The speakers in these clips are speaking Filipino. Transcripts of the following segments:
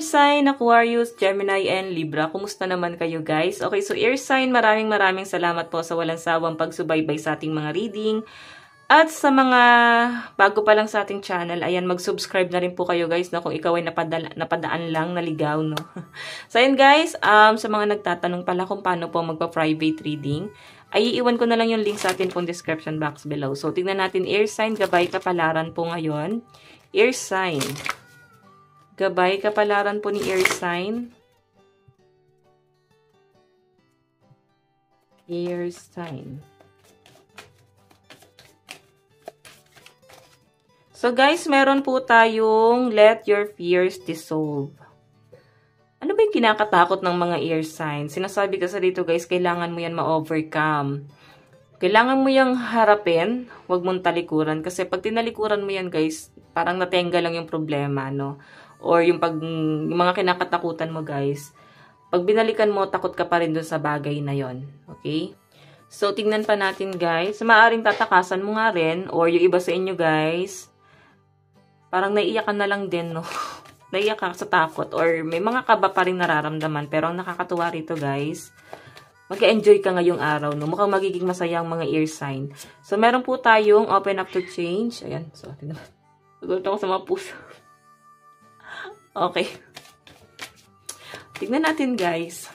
sign, Aquarius, Gemini, and Libra. Kumusta naman kayo guys? Okay, so air sign, maraming salamat po sa walang sawang pagsubaybay sa ating mga reading. At sa mga bago pa lang sa ating channel, ayan, mag-subscribe na rin po kayo guys na kung ikaw ay napadaan lang, naligaw, no? So ayan guys, sa mga nagtatanong pala kung paano po magpa-private reading, ay iiwan ko na lang yung link sa atin pong description box below. So tingnan natin, air sign, gabay kapalaran po ngayon. Air sign. Gabay kapalaran po ni air sign. Air sign. So guys, meron po tayong let your fears dissolve. Ano ba yung kinakatakot ng mga air signs? Sinasabi kasi dito guys, kailangan mo yan ma-overcome. Kailangan mo yung harapin, huwag mong talikuran. Kasi pag tinalikuran mo yan guys, parang natenga lang yung problema, no? Or yung mga kinakatakutan mo guys, pag binalikan mo, takot ka pa rin dun sa bagay na yon. Okay? So, tingnan pa natin guys. Maaring tatakasan mo nga rin, or yung iba sa inyo guys, parang naiiyakan na lang din, no? Naiiyak ka sa takot, or may mga kaba pa rin nararamdaman. Pero ang nakakatuwa rito guys, mag-enjoy ka ngayong araw, no? Mukhang magiging masaya ang mga air sign. So, meron po tayong open up to change. Ayan, so, tingnan. Nagulat ako sa mga puso. Okay. Tignan natin, guys.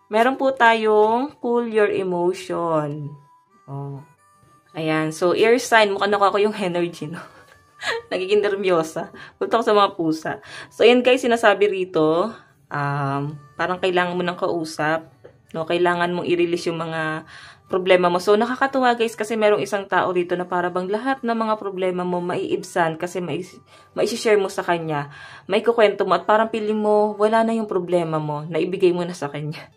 Meron po tayong cool your emotion. Oh. Ayan. So, air sign. Mukhang nakuha ko yung energy, no? Nagiging nervyosa. Nagulat ako sa mga pusa. So, ayan, guys, sinasabi rito, parang kailangan mo ng kausap. No? Kailangan mong i-release yung mga problema mo. So, nakakatuwa guys kasi merong isang tao dito na para bang lahat ng mga problema mo maiibsan kasi mai-share mo sa kanya. May kukwento mo at parang piling mo, wala na yung problema mo. Naibigay mo na sa kanya.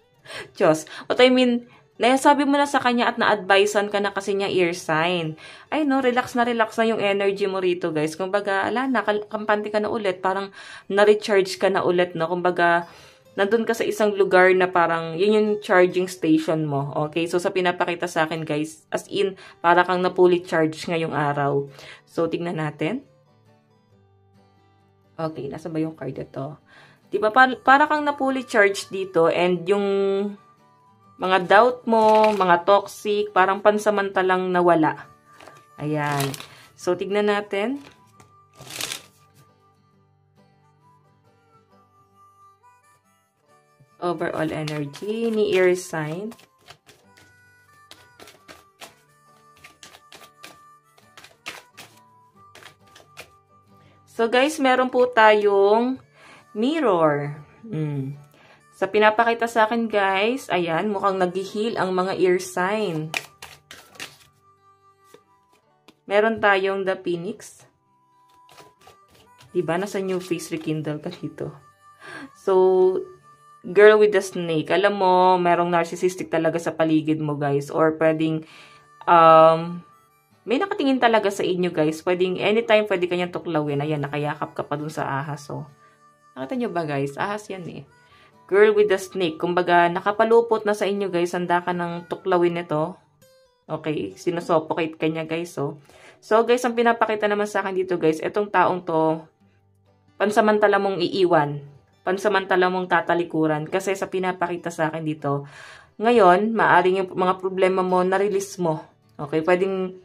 Diyos. What I mean, nasabi mo na sa kanya at na-advisean ka na kasi niya air sign. Ay no, relax na yung energy mo rito guys. Kumbaga, ala na, kampante ka na ulit. Parang na-recharge ka na ulit. No? Kumbaga, nandun ka sa isang lugar na parang yun yung charging station mo. Okay? So, sa pinapakita sa akin, guys, as in, para kang na-fully charged ngayong araw. So, tignan natin. Okay, nasa ba yung card ito? Diba, para kang na-fully charged dito and yung mga doubt mo, mga toxic, parang pansamantalang nawala. Ayan. So, tignan natin. Overall energy ni air sign. So guys, meron po tayong mirror. Sa pinapakita sa akin guys, ayan, mukhang nag-heal ang mga air sign. Meron tayong the phoenix. Diba? Nasa new face rekindle ka dito. So, girl with the snake. Alam mo, merong narcissistic talaga sa paligid mo, guys. Or pwedeng, may nakatingin talaga sa inyo, guys. Pwedeng, anytime, pwede kanyang tuklawin. Ayan, nakayakap ka pa dun sa ahas, oh. Nakita nyo ba, guys? Ahas yan, eh. Girl with the snake. Kumbaga, nakapalupot na sa inyo, guys. Handa ka ng tuklawin nito. Okay? Sinusuffocate kanya, guys, oh. So, guys, ang pinapakita naman sa akin dito, guys, etong taong to, pansamantala mong iiwan. Pansamantala mong tatalikuran. Kasi sa pinapakita sa akin dito, ngayon, maaring yung mga problema mo, na-release mo. Okay? Pwedeng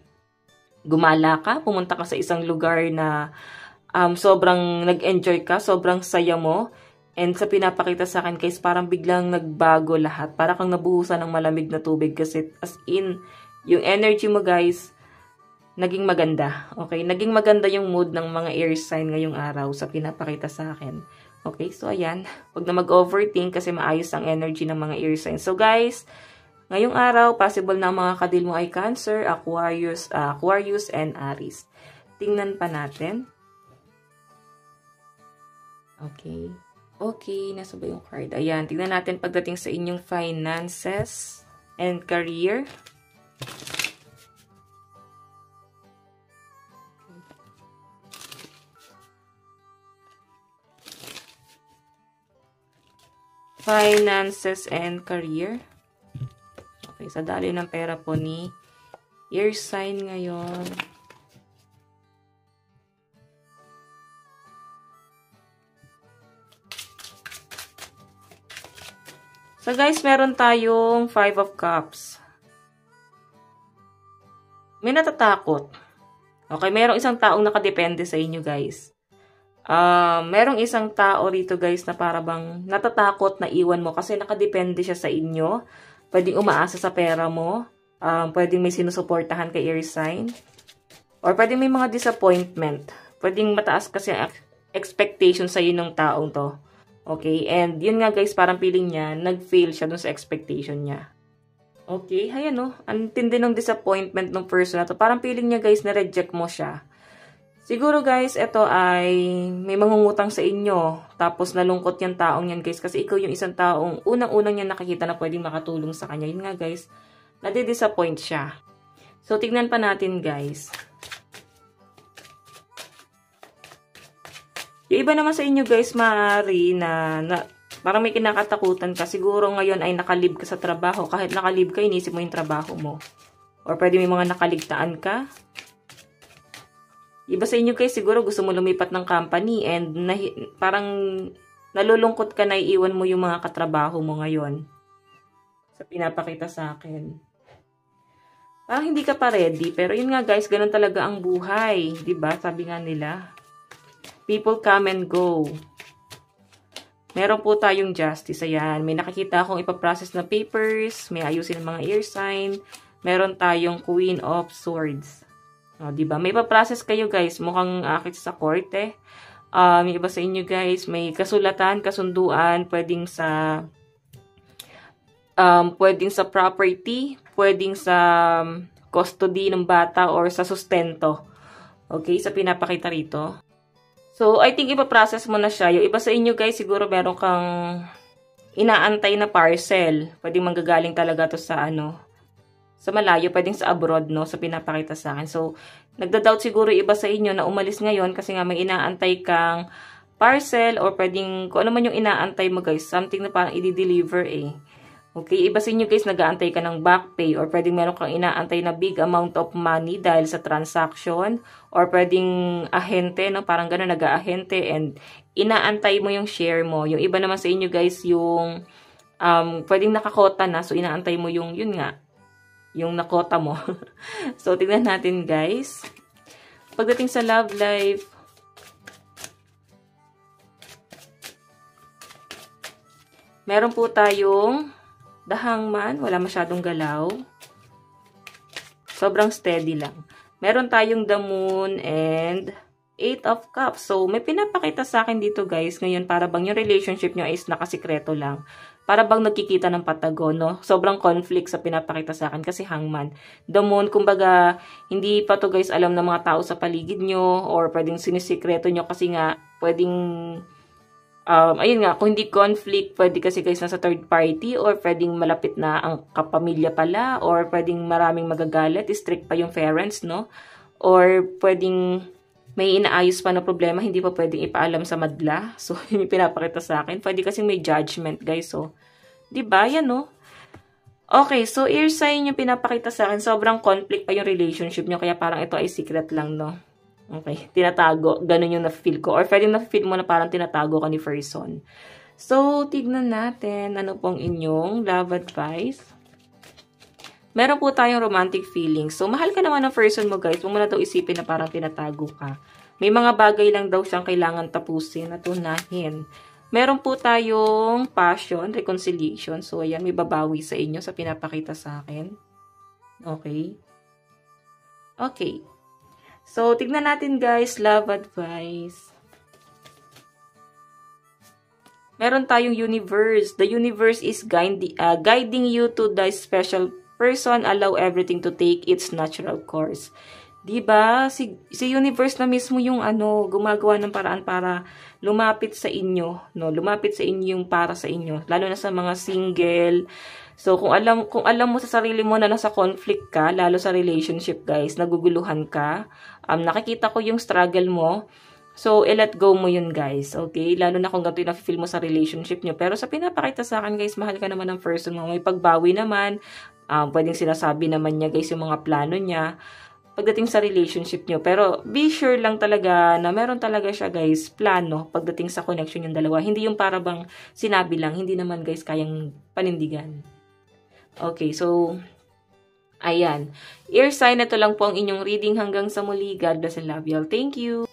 gumala ka, pumunta ka sa isang lugar na sobrang nag-enjoy ka, sobrang saya mo. And sa pinapakita sa akin, guys, parang biglang nagbago lahat. Para kang nabuhusan ng malamig na tubig. Kasi as in, yung energy mo, guys, naging maganda. Okay? Naging maganda yung mood ng mga air sign ngayong araw sa pinapakita sa akin. Okay, so ayan. Huwag na mag-overthink kasi maayos ang energy ng mga air signs. So guys, ngayong araw, possible na ang mga kadil mo ay Cancer, Aquarius, and Aries. Tingnan pa natin. Okay. Okay, nasa ba yung card? Ayan, tingnan natin pagdating sa inyong finances and career. Finances and career. Okay, sa daloy ng pera po ni air sign ngayon. So guys, meron tayong 5 of Cups. May natatakot. Okay, merong isang taong nakadepende sa inyo guys. Merong isang tao rito guys na para bang natatakot na iwan mo kasi nakadepende siya sa inyo. Pwedeng umaasa sa pera mo. Pwedeng may sinusuportahan kay air sign. Or pwedeng may mga disappointment. Pwedeng mataas kasi expectation sa inyo ng taong to. Okay, and yun nga guys, parang feeling niya, nag-fail siya dun sa expectation niya. Okay, ayan no, ang tindi ng disappointment ng person na to. Parang feeling niya guys, na-reject mo siya. Siguro guys, ito ay may mangungutang sa inyo. Tapos nalungkot yung taong yan guys. Kasi ikaw yung isang taong unang-unang niya nakikita na pwedeng makatulong sa kanya. Yun nga guys, nadi-disappoint siya. So, tignan pa natin guys. Yung iba naman sa inyo guys, maaari na parang may kinakatakutan ka. Siguro ngayon ay nakalib ka sa trabaho. Kahit nakalib ka, inisip mo yung trabaho mo. Or pwede may mga nakaligtaan ka. Iba sa inyo guys, siguro gusto mo lumipat ng company and parang nalulungkot ka na iiwan mo yung mga katrabaho mo ngayon. Sa pinapakita sa akin. Parang hindi ka pa ready, pero yun nga guys, ganun talaga ang buhay. Diba? Sabi nga nila, people come and go. Meron po tayong justice. Ayan, may nakikita akong ipaprocess na papers, may ayusin ng mga air sign. Meron tayong Queen of Swords. O, diba? May ipaprocess kayo guys. Mukhang akit sa korte. May iba sa inyo guys. May kasulatan, kasunduan. Pwedeng sa property. Pwedeng sa custody ng bata or sa sustento. Okay? Sa pinapakita rito. So, I think ipaprocess mo na siya. Yung iba sa inyo guys, siguro meron kang inaantay na parcel. Pwedeng manggagaling talaga to sa sa malayo, pwedeng sa abroad, no? Sa pinapakita sa akin. So, nagda-doubt siguro iba sa inyo na umalis ngayon kasi nga may inaantay kang parcel or pwedeng, kung ano man yung inaantay mo guys, something na parang i-deliver eh. Okay, iba sa inyo guys, nag-aantay ka ng back pay or pwedeng meron kang inaantay na big amount of money dahil sa transaction or pwedeng ahente, no? Parang gano'n, nag-aahente and inaantay mo yung share mo. Yung iba naman sa inyo guys, yung pwedeng nakakota na, so inaantay mo yung, yun nga, yung nakota mo. So, tignan natin guys. Pagdating sa love life, meron po tayong The Hangman. Wala masyadong galaw. Sobrang steady lang. Meron tayong The Moon and 8 of Cups. So, may pinapakita sa akin dito guys. Ngayon, para bang yung relationship nyo is nakasikreto lang. Para bang nagkikita ng patago, no? Sobrang conflict sa pinapakita sa akin kasi Hangman. The Moon, kumbaga, hindi pa to guys alam ng mga tao sa paligid nyo or pwedeng sinisikreto nyo kasi nga, pwedeng, ayun nga, kung hindi conflict, pwede kasi guys nasa third party or pwedeng malapit na ang kapamilya pala or pwedeng maraming magagalit, strict pa yung parents, no? Or pwedeng may inaayos pa na problema, hindi pa pwedeng ipaalam sa madla. So, yun yung pinapakita sa akin. Pwede kasing may judgment, guys. So, diba? Yan, no? Okay, so, air sign yung pinapakita sa akin. Sobrang conflict pa yung relationship nyo. Kaya parang ito ay secret lang, no? Okay, tinatago. Ganun yung na-feel ko. Or pwedeng na-feel mo na parang tinatago ka ni person. So, tignan natin ano pong inyong love advice. Meron po tayong romantic feelings. So, mahal ka naman ng person mo, guys. Huwag mo na daw isipin na parang tinatago ka. May mga bagay lang daw siyang kailangan tapusin at unahin. Meron po tayong passion, reconciliation. So, ayan, may babawi sa inyo sa pinapakita sa akin. Okay. Okay. So, tignan natin, guys, love advice. Meron tayong universe. The universe is guiding you to the special person, allow everything to take its natural course. Diba? Si universe na mismo yung gumagawa ng paraan para lumapit sa inyo, no? Lumapit sa inyo yung para sa inyo, lalo na sa mga single. So, kung alam mo sa sarili mo na nasa conflict ka, lalo sa relationship, guys, naguguluhan ka, nakikita ko yung struggle mo. So, let go mo yun, guys. Okay? Lalo na kung ganito yung na-feel mo sa relationship nyo. Pero sa pinapakita sa akin, guys, mahal ka naman ng person mo. May pagbawi naman. Pwedeng sinasabi naman niya, guys, yung mga plano niya. pagdating sa relationship nyo. Pero be sure lang talaga na meron talaga siya guys, plano pagdating sa connection yung dalawa. Hindi yung para bang sinabi lang, hindi naman guys kayang panindigan. Okay, so ayan. Ear sign, ito lang po ang inyong reading hanggang sa muli. God bless and love you all. Thank you!